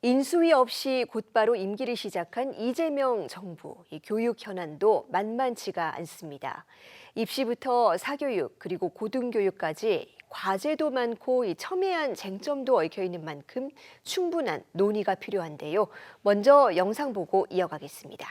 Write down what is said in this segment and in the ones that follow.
인수위 없이 곧바로 임기를 시작한 이재명 정부, 이 교육 현안도 만만치가 않습니다. 입시부터 사교육 그리고 고등교육까지 과제도 많고 이 첨예한 쟁점도 얽혀 있는 만큼 충분한 논의가 필요한데요. 먼저 영상 보고 이어가겠습니다.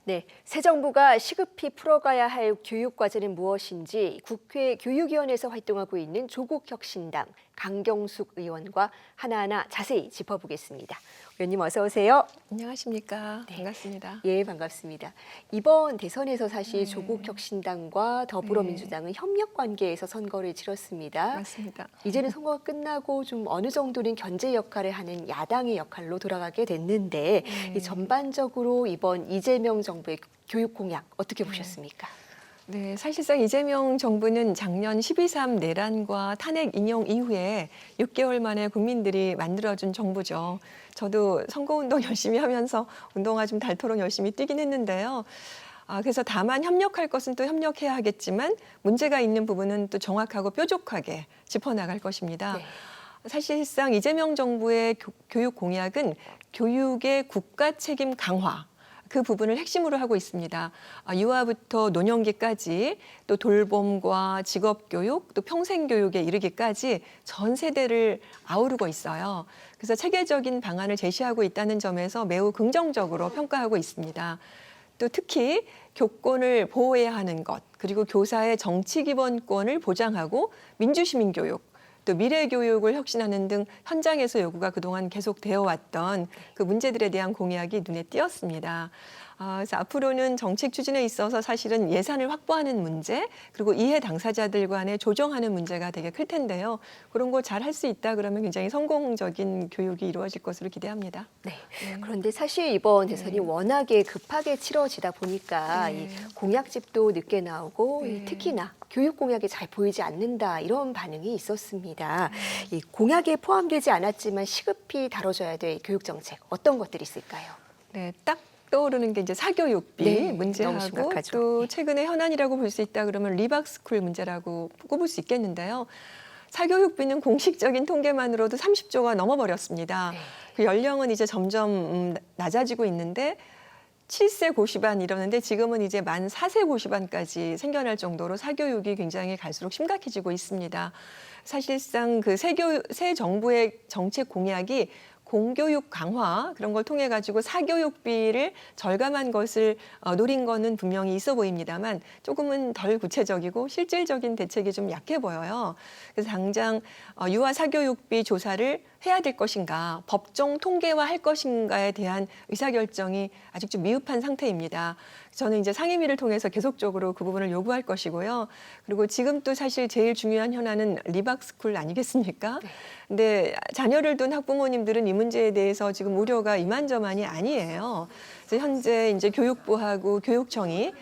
네, 새 정부가 시급히 풀어가야 할 교육과제는 무엇인지 국회 교육위원회에서 활동하고 있는 조국혁신당 강경숙 의원과 하나하나 자세히 짚어보겠습니다. 의원님 어서 오세요. 안녕하십니까. 네. 반갑습니다. 예, 반갑습니다. 이번 대선에서 사실 조국혁신당과 더불어민주당은 협력 관계에서 선거를 치렀습니다. 맞습니다. 이제는 선거가 끝나고 좀 어느 정도는 견제 역할을 하는 야당의 역할로 돌아가게 됐는데 이 전반적으로 이번 이재명 정부의 교육 공약 어떻게 보셨습니까? 네, 사실상 이재명 정부는 작년 12.3 내란과 탄핵 인용 이후에 6개월 만에 국민들이 만들어준 정부죠. 저도 선거운동 열심히 하면서 운동화 좀 닳도록 열심히 뛰긴 했는데요. 그래서 다만 협력할 것은 또 협력해야 하겠지만 문제가 있는 부분은 또 정확하고 뾰족하게 짚어나갈 것입니다. 네. 사실상 이재명 정부의 교육 공약은 교육의 국가 책임 강화, 그 부분을 핵심으로 하고 있습니다. 유아부터 노년기까지 또 돌봄과 직업교육 또 평생교육에 이르기까지 전 세대를 아우르고 있어요. 그래서 체계적인 방안을 제시하고 있다는 점에서 매우 긍정적으로 평가하고 있습니다. 또 특히 교권을 보호해야 하는 것, 그리고 교사의 정치기본권을 보장하고 민주시민교육, 또 미래교육을 혁신하는 등 현장에서 요구가 그동안 계속되어 왔던 그 문제들에 대한 공약이 눈에 띄었습니다. 그래서 앞으로는 정책 추진에 있어서 사실은 예산을 확보하는 문제, 그리고 이해 당사자들 간에 조정하는 문제가 되게 클 텐데요. 그런 거 잘 할 수 있다 그러면 굉장히 성공적인 교육이 이루어질 것으로 기대합니다. 네. 그런데 사실 이번 대선이 워낙에 급하게 치러지다 보니까 이 공약집도 늦게 나오고 이 특히나 교육 공약이 잘 보이지 않는다 이런 반응이 있었습니다. 이 공약에 포함되지 않았지만 시급히 다뤄져야 될 교육 정책 어떤 것들이 있을까요? 네, 딱 떠오르는 게 이제 사교육비 네, 너무 문제하고 심각하죠. 또 최근에 현안이라고 볼 수 있다 그러면 리박스쿨 문제라고 꼽을 수 있겠는데요. 사교육비는 공식적인 통계만으로도 30조가 넘어버렸습니다. 네. 그 연령은 이제 점점 낮아지고 있는데 7세 고시반 이러는데 지금은 이제 만 4세 고시반까지 생겨날 정도로 사교육이 굉장히 갈수록 심각해지고 있습니다. 사실상 그 새 정부의 정책 공약이 공교육 강화 그런 걸 통해 가지고 사교육비를 절감한 것을 노린 거는 분명히 있어 보입니다만 조금은 덜 구체적이고 실질적인 대책이 좀 약해 보여요. 그래서 당장 유아 사교육비 조사를 해야 될 것인가, 법정 통계화할 것인가에 대한 의사결정이 아직 좀 미흡한 상태입니다. 저는 이제 상임위를 통해서 계속적으로 그 부분을 요구할 것이고요. 그리고 지금 또 사실 제일 중요한 현안은 리박스쿨 아니겠습니까? 근데 자녀를 둔 학부모님들은 이 문제에 대해서 지금 우려가 이만저만이 아니에요. 그래서 현재 이제 교육부하고 교육청이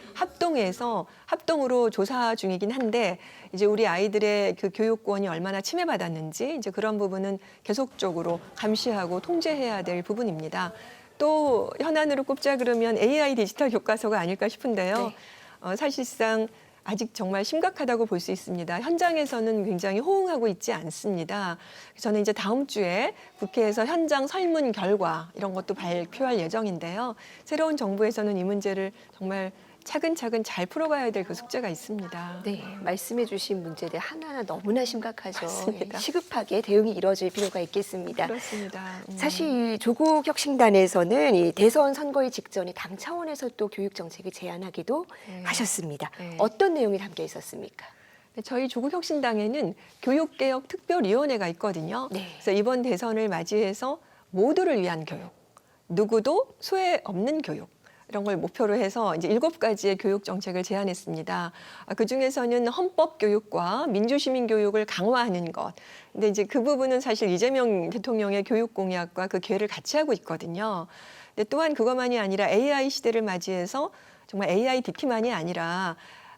합동으로 조사 중이긴 한데 이제 우리 아이들의 그 교육권이 얼마나 침해받았는지 이제 그런 부분은 계속적으로 감시하고 통제해야 될 부분입니다. 또 현안으로 꼽자 그러면 AI 디지털 교과서가 아닐까 싶은데요. 사실상 아직 정말 심각하다고 볼 수 있습니다. 현장에서는 굉장히 호응하고 있지 않습니다. 저는 이제 다음 주에 국회에서 현장 설문 결과 이런 것도 발표할 예정인데요. 새로운 정부에서는 이 문제를 정말 차근차근 잘 풀어가야 될 그 숙제가 있습니다. 네, 말씀해 주신 문제들 하나하나 너무나 심각하죠. 맞습니다. 시급하게 대응이 이뤄질 필요가 있겠습니다. 그렇습니다. 사실 이 조국 혁신단에서는 이 대선 선거의 직전에 당 차원에서 또 교육 정책을 제안하기도 하셨습니다. 네. 어떤 내용이 담겨 있었습니까? 저희 조국혁신당에는 교육개혁 특별위원회가 있거든요. 네. 그래서 이번 대선을 맞이해서 모두를 위한 교육, 누구도 소외 없는 교육, 이런 걸 목표로 해서 이제 7가지의 교육 정책을 제안했습니다. 그 중에서는 헌법 교육과 민주시민 교육을 강화하는 것. 근데 이제 그 부분은 사실 이재명 대통령의 교육 공약과 그 궤를 같이 하고 있거든요. 근데 또한 그것만이 아니라 AI 시대를 맞이해서 정말 AI DT만이 아니라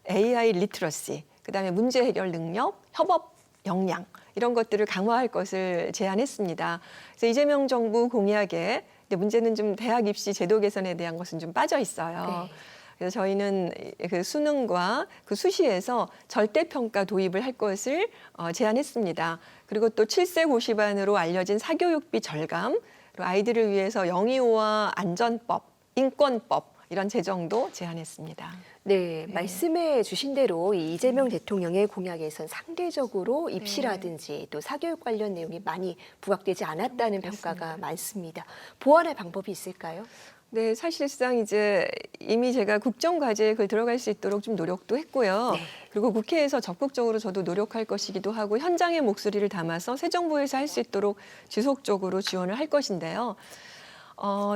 AI 리트러시, 그다음에 문제 해결 능력, 협업 역량 이런 것들을 강화할 것을 제안했습니다. 그래서 이재명 정부 공약에 근데 문제는 좀 대학 입시 제도 개선에 대한 것은 좀 빠져 있어요. 네. 그래서 저희는 그 수능과 그 수시에서 절대평가 도입을 할 것을 제안했습니다. 그리고 또 7세 고시반으로 알려진 사교육비 절감, 그리고 아이들을 위해서 영유아 안전법, 인권법 이런 제정도 제안했습니다. 네, 말씀해 주신 대로 이 이재명 대통령의 공약에선 상대적으로 입시라든지 또 사교육 관련 내용이 많이 부각되지 않았다는 평가가 많습니다. 보완할 방법이 있을까요? 네, 사실상 이제 이미 제가 국정과제에 그 들어갈 수 있도록 좀 노력도 했고요. 네. 그리고 국회에서 적극적으로 저도 노력할 것이기도 하고 현장의 목소리를 담아서 새 정부에서 할 수 있도록 지속적으로 지원을 할 것인데요.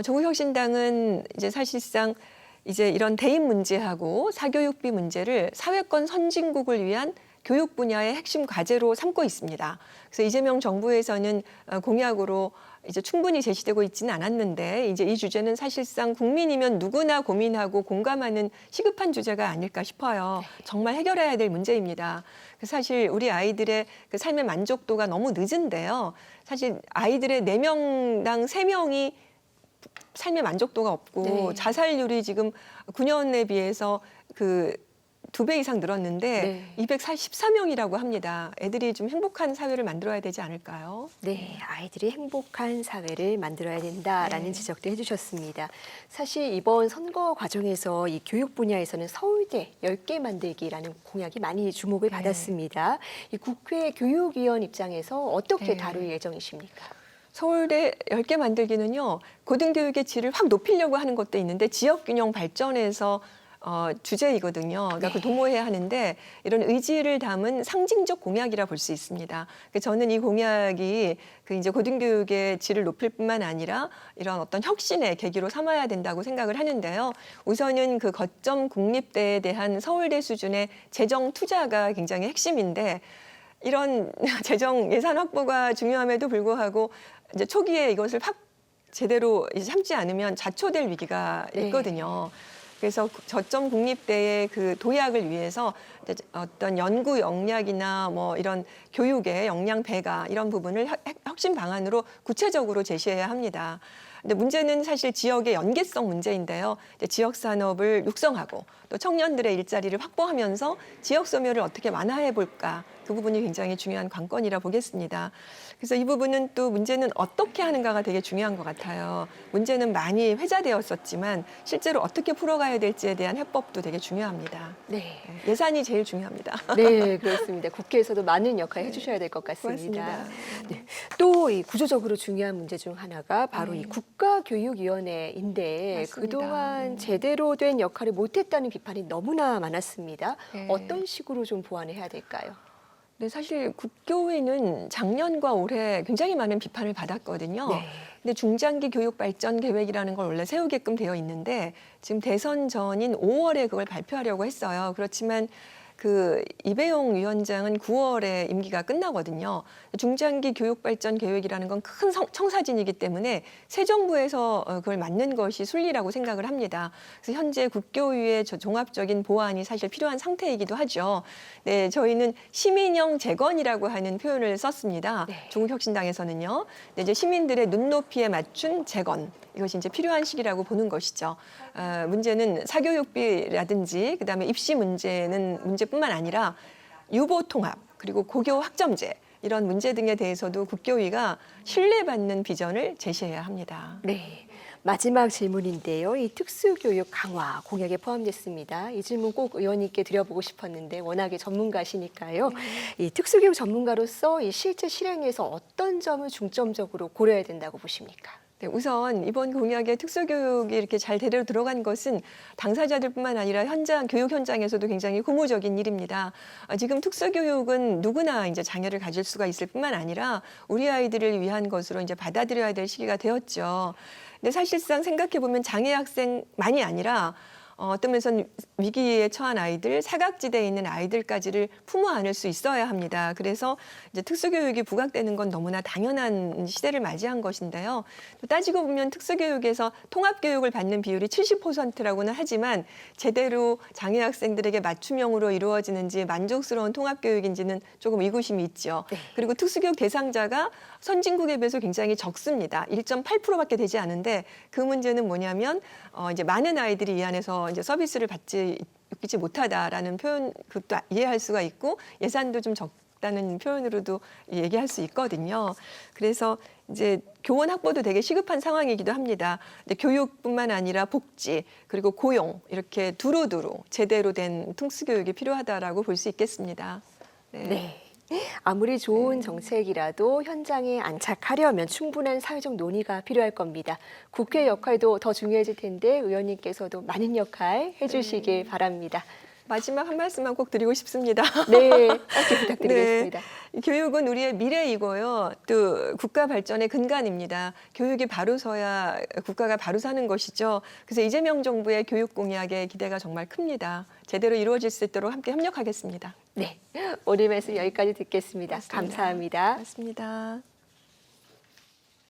조국혁신당은 이제 사실상 이제 이런 대입 문제하고 사교육비 문제를 사회권 선진국을 위한 교육 분야의 핵심 과제로 삼고 있습니다. 그래서 이재명 정부에서는 공약으로 이제 충분히 제시되고 있지는 않았는데 이제 이 주제는 사실상 국민이면 누구나 고민하고 공감하는 시급한 주제가 아닐까 싶어요. 정말 해결해야 될 문제입니다. 사실 우리 아이들의 그 삶의 만족도가 너무 늦은데요. 사실 아이들의 4명당 3명이 삶의 만족도가 없고 네. 자살률이 지금 9년에 비해서 그 2배 이상 늘었는데 네. 214명이라고 합니다. 애들이 좀 행복한 사회를 만들어야 되지 않을까요? 네, 아이들이 행복한 사회를 만들어야 된다라는 네. 지적도 해주셨습니다. 사실 이번 선거 과정에서 이 교육 분야에서는 서울대 10개 만들기라는 공약이 많이 주목을 네. 받았습니다. 이 국회 교육위원 입장에서 어떻게 네. 다룰 예정이십니까? 서울대 10개 만들기는요. 고등교육의 질을 확 높이려고 하는 것도 있는데 지역균형 발전에서 주제이거든요. 그러니까 그 도모해야 하는데 이런 의지를 담은 상징적 공약이라 볼 수 있습니다. 저는 이 공약이 그 이제 고등교육의 질을 높일 뿐만 아니라 이런 어떤 혁신의 계기로 삼아야 된다고 생각을 하는데요. 우선은 그 거점 국립대에 대한 서울대 수준의 재정 투자가 굉장히 핵심인데 이런 재정 예산 확보가 중요함에도 불구하고 이제 초기에 이것을 확 제대로 이제 참지 않으면 자초될 위기가 있거든요. 그래서 저점 국립대의 그 도약을 위해서 어떤 연구 역량이나 뭐 이런 교육의 역량 배가 이런 부분을 혁신 방안으로 구체적으로 제시해야 합니다. 근데 문제는 사실 지역의 연계성 문제인데요. 지역 산업을 육성하고 또 청년들의 일자리를 확보하면서 지역 소멸을 어떻게 완화해 볼까? 그 부분이 굉장히 중요한 관건이라 보겠습니다. 그래서 이 부분은 또 문제는 어떻게 하는가가 되게 중요한 것 같아요. 문제는 많이 회자되었었지만 실제로 어떻게 풀어가야 될지에 대한 해법도 되게 중요합니다. 네. 예산이 제일 중요합니다. 네, 그렇습니다. 국회에서도 많은 역할 해주셔야 될 것 같습니다. 고맙습니다. 네. 또 이 구조적으로 중요한 문제 중 하나가 바로 이 국가교육위원회인데 맞습니다. 그동안 제대로 된 역할을 못했다는 비판이 너무나 많았습니다. 네. 어떤 식으로 좀 보완해야 될까요? 네, 사실 국교회는 작년과 올해 굉장히 많은 비판을 받았거든요. 네. 근데 중장기 교육 발전 계획이라는 걸 원래 세우게끔 되어 있는데 지금 대선 전인 5월에 그걸 발표하려고 했어요. 그렇지만 그 이배용 위원장은 9월에 임기가 끝나거든요. 중장기 교육 발전 계획이라는 건 큰 청사진이기 때문에 새 정부에서 그걸 맡는 것이 순리라고 생각을 합니다. 그래서 현재 국교위의 종합적인 보완이 사실 필요한 상태이기도 하죠. 네, 저희는 시민형 재건이라고 하는 표현을 썼습니다. 네. 조국혁신당에서는요. 네, 이제 시민들의 눈높이에 맞춘 재건. 이것이 이제 필요한 시기라고 보는 것이죠. 문제는 사교육비라든지 그다음에 입시 문제뿐만 아니라 유보 통합 그리고 고교 학점제 이런 문제 등에 대해서도 국교위가 신뢰받는 비전을 제시해야 합니다. 네. 마지막 질문인데요. 이 특수교육 강화 공약에 포함됐습니다. 이 질문 꼭 의원님께 드려보고 싶었는데 워낙에 전문가시니까요. 이 특수교육 전문가로서 이 실제 실행에서 어떤 점을 중점적으로 고려해야 된다고 보십니까? 네, 우선 이번 공약에 특수교육이 이렇게 잘 대대로 들어간 것은 당사자들뿐만 아니라 현장 교육 현장에서도 굉장히 고무적인 일입니다. 지금 특수교육은 누구나 이제 자녀를 가질 수가 있을 뿐만 아니라 우리 아이들을 위한 것으로 이제 받아들여야 될 시기가 되었죠. 근데 사실상 생각해 보면 장애 학생만이 아니라 어떤 면에서는 위기에 처한 아이들, 사각지대에 있는 아이들까지를 품어 안을 수 있어야 합니다. 그래서 이제 특수교육이 부각되는 건 너무나 당연한 시대를 맞이한 것인데요. 또 따지고 보면 특수교육에서 통합교육을 받는 비율이 70%라고는 하지만 제대로 장애 학생들에게 맞춤형으로 이루어지는지 만족스러운 통합교육인지는 조금 의구심이 있죠. 네. 그리고 특수교육 대상자가 선진국에 비해서 굉장히 적습니다. 1.8%밖에 되지 않은데 그 문제는 뭐냐면 이제 많은 아이들이 이 안에서 이제 서비스를 받지 못하다라는 표현 그것도 이해할 수가 있고 예산도 좀 적다는 표현으로도 얘기할 수 있거든요. 그래서 이제 교원 확보도 되게 시급한 상황이기도 합니다. 근데 교육뿐만 아니라 복지 그리고 고용 이렇게 두루두루 제대로 된 특수교육이 필요하다라고 볼 수 있겠습니다. 네. 아무리 좋은 정책이라도 현장에 안착하려면 충분한 사회적 논의가 필요할 겁니다. 국회 역할도 더 중요해질 텐데 의원님께서도 많은 역할 해주시길 바랍니다. 마지막 한 말씀만 꼭 드리고 싶습니다. 네, 짧게 부탁드리겠습니다. 네, 교육은 우리의 미래이고요. 또 국가 발전의 근간입니다. 교육이 바로 서야 국가가 바로 사는 것이죠. 그래서 이재명 정부의 교육 공약에 기대가 정말 큽니다. 제대로 이루어질 수 있도록 함께 협력하겠습니다. 네, 오늘 말씀 여기까지 듣겠습니다. 고맙습니다. 감사합니다. 고맙습니다.